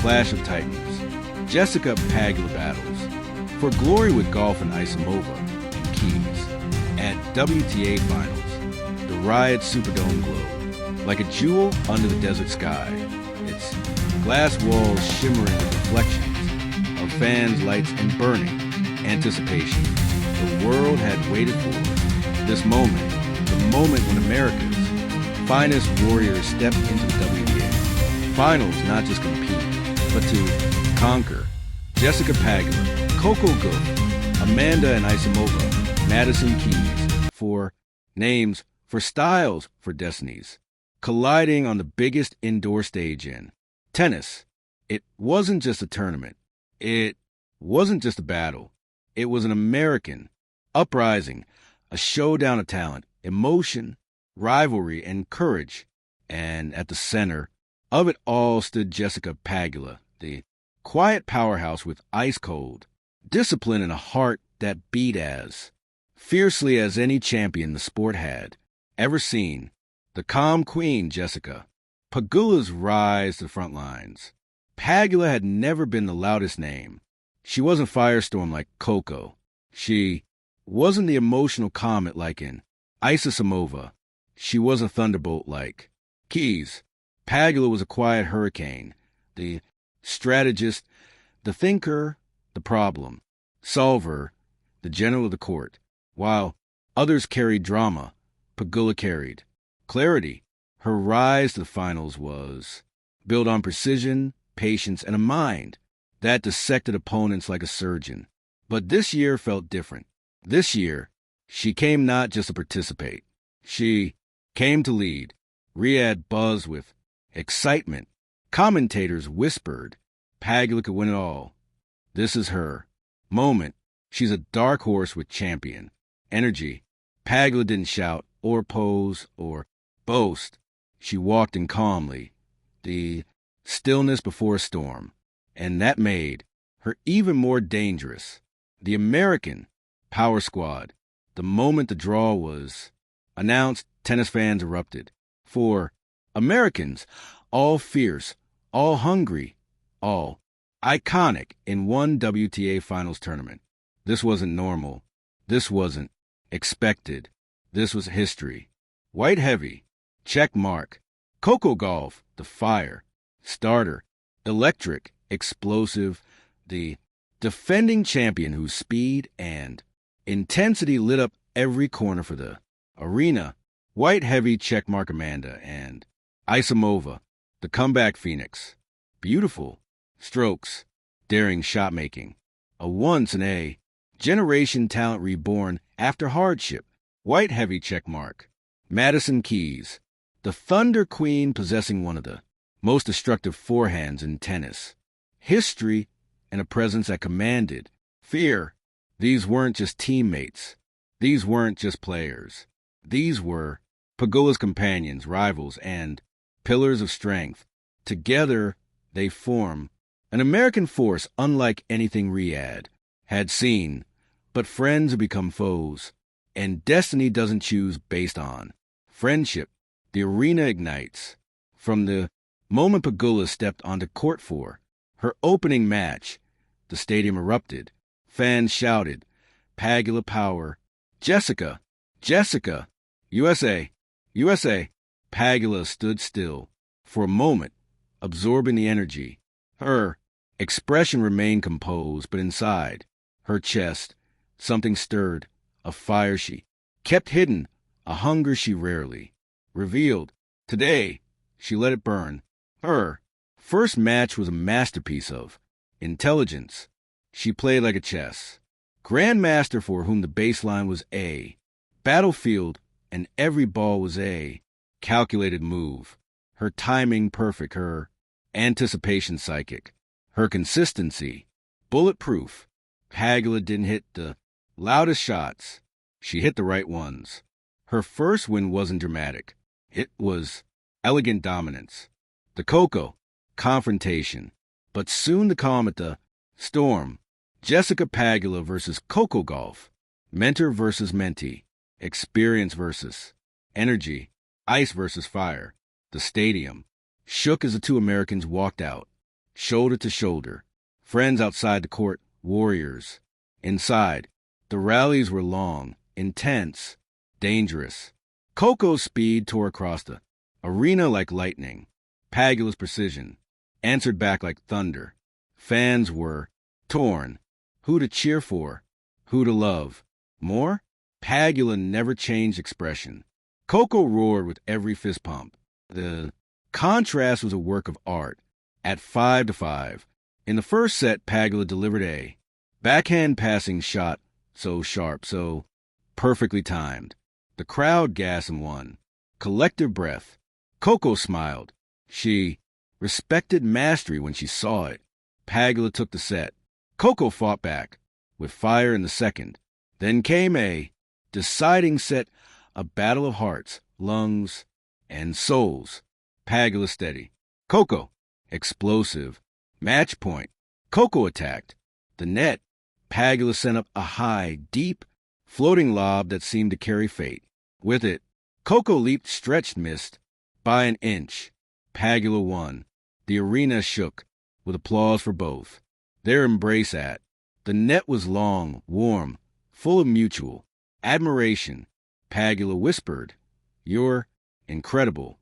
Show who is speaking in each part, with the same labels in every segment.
Speaker 1: Clash of Titans. Jessica Pegula battles for glory with Gauff and Anisimova and Keys. At WTA Finals, the Riot Superdome glow like a jewel under the desert sky. Its glass walls shimmering with reflections of fans' lights and burning anticipation. The world had waited for this moment, the moment when America's finest warriors stepped into the WTA Finals, not just compete, but to conquer. Jessica Pegula, Coco Gauff, Amanda and Anisimova, Madison Keys, for names, for styles, for destinies, colliding on the biggest indoor stage in tennis. It wasn't just a tournament. It wasn't just a battle. It was an American uprising, a showdown of talent, emotion, rivalry, and courage. And at the center of it all stood Jessica Pegula, the quiet powerhouse with ice-cold discipline and a heart that beat as fiercely as any champion the sport had ever seen. The calm queen, Jessica. Pegula's rise to the front lines. Pegula had never been the loudest name. She wasn't firestorm like Coco. She wasn't the emotional comet like in Anisimova. She was a thunderbolt like Keys. Pegula was a quiet hurricane, the strategist, the thinker, the problem solver, the general of the court. While others carried drama, Pegula carried clarity. Her rise to the finals was built on precision, patience, and a mind that dissected opponents like a surgeon. But this year felt different. This year, she came not just to participate. She came to lead. Riyadh buzzed with excitement. Commentators whispered, Pegula could win it all. This is her moment. She's a dark horse with champion energy. Pegula didn't shout or pose or boast. She walked in calmly, the stillness before a storm, and that made her even more dangerous. The American power squad. The moment the draw was announced, tennis fans erupted. For Americans, all fierce, all hungry, all iconic in one WTA Finals tournament. This wasn't normal. This wasn't expected. This was history. White heavy, check mark. Coco Gauff, the fire, starter, electric, explosive, the defending champion whose speed and intensity lit up every corner for the arena. White heavy, check mark Amanda, and Anisimova, the comeback phoenix. Beautiful strokes, daring shot making. A once in a generation talent reborn after hardship. White heavy, check mark. Madison Keys, the Thunder Queen possessing one of the most destructive forehands in tennis. History and a presence that commanded fear. These weren't just teammates. These weren't just players. These were Pegula's companions, rivals, and pillars of strength. Together, they form an American force unlike anything Riyadh had seen, but friends have become foes, and destiny doesn't choose based on friendship. The arena ignites. From the moment Pegula stepped onto court for her opening match, the stadium erupted. Fans shouted, Pegula power. Jessica, Jessica, USA, USA. Pegula stood still for a moment, absorbing the energy. Her expression remained composed, but inside her chest, something stirred, a fire she kept hidden, a hunger she rarely revealed. Today, she let it burn. Her first match was a masterpiece of intelligence. She played like a chess grandmaster for whom the baseline was a battlefield and every ball was a calculated move. Her timing perfect, her anticipation psychic, her consistency bulletproof. Pegula didn't hit the loudest shots. She hit the right ones. Her first win wasn't dramatic. It was elegant dominance. The Coco, confrontation. But soon the calm at the storm. Jessica Pegula versus Coco Gauff. Mentor versus mentee. Experience versus energy. Ice versus fire. The stadium shook as the two Americans walked out. shoulder to shoulder. Friends outside the court, warriors. Inside, the rallies were long, intense, dangerous. Coco's speed tore across the arena like lightning. Pegula's precision answered back like thunder. Fans were torn. Who to cheer for? Who to love? More? Pegula never changed expression. Coco roared with every fist pump. The contrast was a work of art. At 5-5, in the first set, Pegula delivered a backhand passing shot so sharp, so perfectly timed. The crowd gasped and won. Collective breath. Coco smiled. She respected mastery when she saw it. Pegula took the set. Coco fought back, with fire in the second. Then came a deciding set, a battle of hearts, lungs, and souls. Pegula steady. Coco, explosive. Match point. Coco attacked. The net. Pegula sent up a high, deep, floating lob that seemed to carry fate. With it, Coco leaped, stretched, missed by an inch. Pegula won. The arena shook, with applause for both. Their embrace at. The net was long, warm, full of mutual admiration. Pegula whispered, "You're incredible."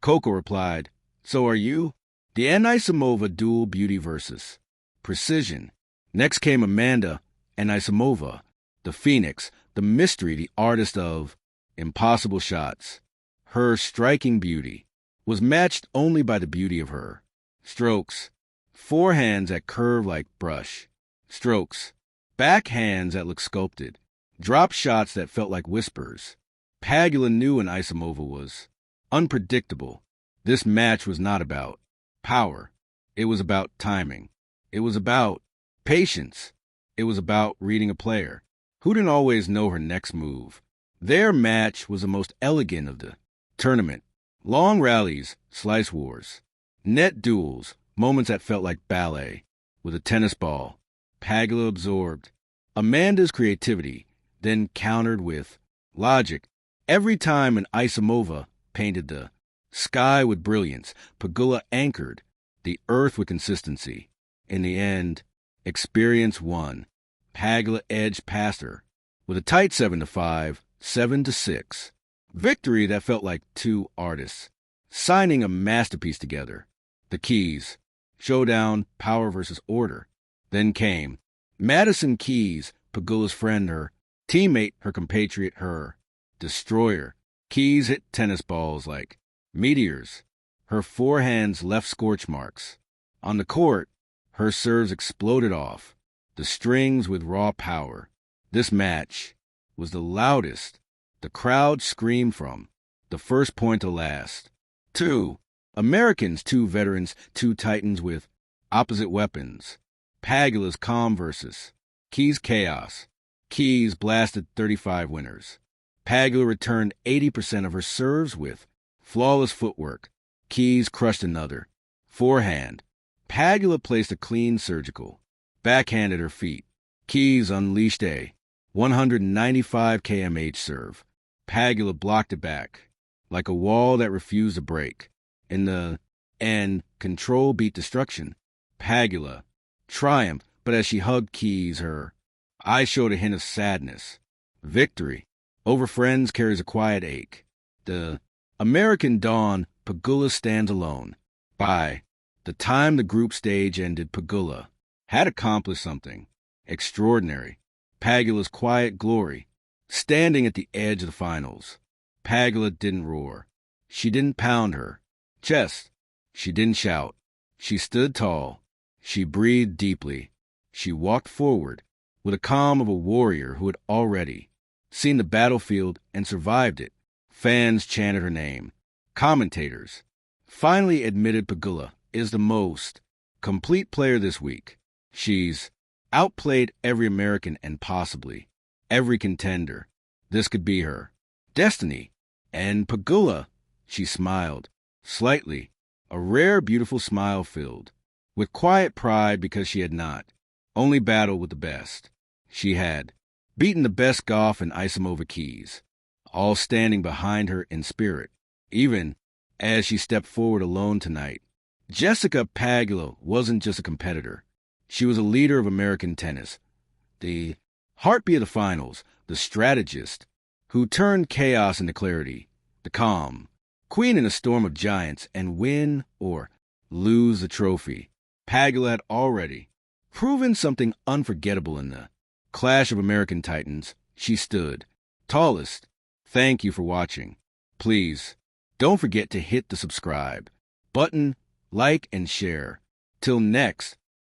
Speaker 1: Coco replied, "So are you." The Anisimova dual beauty versus precision. Next came Amanda Anisimova, the phoenix, the mystery, the artist of impossible shots. Her striking beauty was matched only by the beauty of her strokes. Forehands that curved like brush. Strokes. Backhands that looked sculpted. Drop shots that felt like whispers. Pegula knew Anisimova was unpredictable. This match was not about power. It was about timing. It was about patience. It was about reading a player who didn't always know her next move. Their match was the most elegant of the tournament. Long rallies, slice wars, net duels, moments that felt like ballet. With a tennis ball, Pegula absorbed Amanda's creativity, then countered with logic. Every time an Anisimova painted the sky with brilliance, Pegula anchored the earth with consistency. In the end, experience won. Pegula edged past her with a tight 7-5, 7-6. Victory that felt like two artists signing a masterpiece together. The keys. Showdown, power versus order. Then came Madison Keys, Pegula's friend, her teammate, her compatriot, her destroyer. Keys hit tennis balls like meteors. Her forehands left scorch marks. On the court, her serves exploded off, the strings with raw power. This match was the loudest the crowd screamed from the first point to last. Two Americans, two veterans, two titans with opposite weapons. Pegula's calm versus Keys' chaos. Keys blasted 35 winners. Pegula returned 80% of her serves with flawless footwork. Keys crushed another. Forehand. Pegula placed a clean surgical backhand at her feet. Keys unleashed a 195 kmh serve. Pegula blocked it back like a wall that refused to break. In the end, control beat destruction. Pegula triumphed, but as she hugged Keys, her eyes showed a hint of sadness. Victory over friends carries a quiet ache. The American dawn, Pegula stands alone. By the time the group stage ended, Pegula had accomplished something extraordinary. Pegula's quiet glory, standing at the edge of the finals. Pegula didn't roar. She didn't pound her chest. She didn't shout. She stood tall. She breathed deeply. She walked forward with the calm of a warrior who had already seen the battlefield and survived it. Fans chanted her name. Commentators finally admitted Pegula is the most complete player this week. She's outplayed every American and possibly every contender. This could be her destiny. And Pegula, she smiled, slightly, a rare, beautiful smile filled with quiet pride because she had not only battled with the best. She had beaten the best Gauff and Anisimova Keys, all standing behind her in spirit. Even as she stepped forward alone tonight, Jessica Pegula wasn't just a competitor. She was a leader of American tennis, the heartbeat of the finals, the strategist who turned chaos into clarity, the calm queen in a storm of giants, and win or lose the trophy. Pegula had already proven something unforgettable in the clash of American titans. She stood tallest. Thank you for watching. Please don't forget to hit the subscribe button, like, and share. Till next